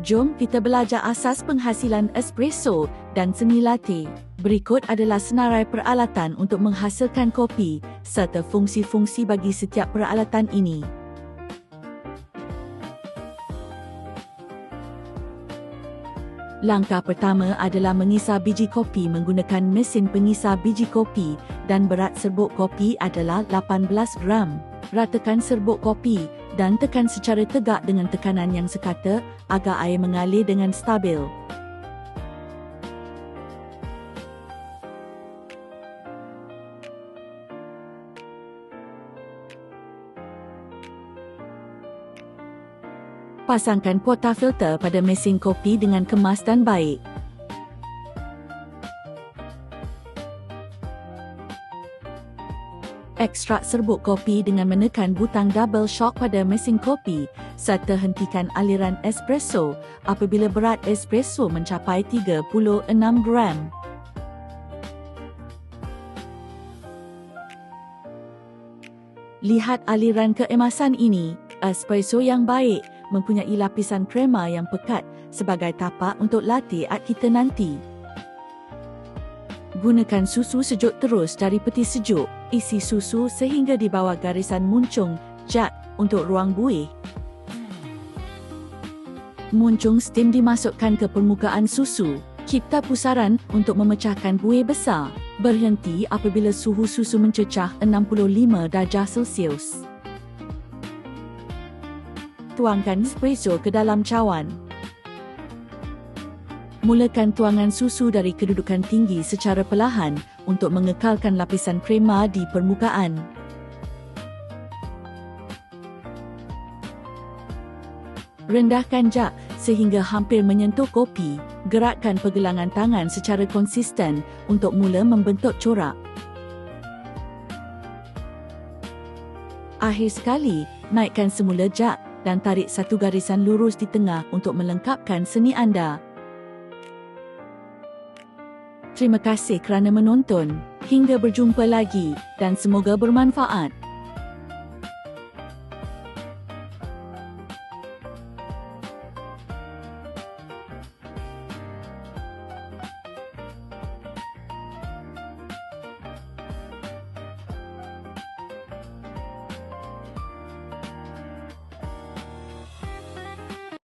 Jom kita belajar asas penghasilan espresso dan seni latte. Berikut adalah senarai peralatan untuk menghasilkan kopi serta fungsi-fungsi bagi setiap peralatan ini. Langkah pertama adalah mengisar biji kopi menggunakan mesin pengisar biji kopi dan berat serbuk kopi adalah 18 gram. Ratakan serbuk kopi dan tekan secara tegak dengan tekanan yang sekata agar air mengalir dengan stabil. Pasangkan portafilter pada mesin kopi dengan kemas dan baik. Ekstrak serbuk kopi dengan menekan butang double shock pada mesin kopi serta hentikan aliran espresso apabila berat espresso mencapai 36 gram. Lihat aliran keemasan ini. Espresso yang baik mempunyai lapisan krema yang pekat sebagai tapak untuk latte art kita nanti. Gunakan susu sejuk terus dari peti sejuk. Isi susu sehingga di bawah garisan muncung jat untuk ruang buih. Muncung steam dimasukkan ke permukaan susu. Cipta pusaran untuk memecahkan buih besar. Berhenti apabila suhu susu mencecah 65 darjah Celsius. Tuangkan espresso ke dalam cawan. Mulakan tuangan susu dari kedudukan tinggi secara perlahan untuk mengekalkan lapisan krema di permukaan. Rendahkan jak sehingga hampir menyentuh kopi. Gerakkan pergelangan tangan secara konsisten untuk mula membentuk corak. Akhir sekali, naikkan semula jak dan tarik satu garisan lurus di tengah untuk melengkapkan seni anda. Terima kasih kerana menonton. Hingga berjumpa lagi dan semoga bermanfaat.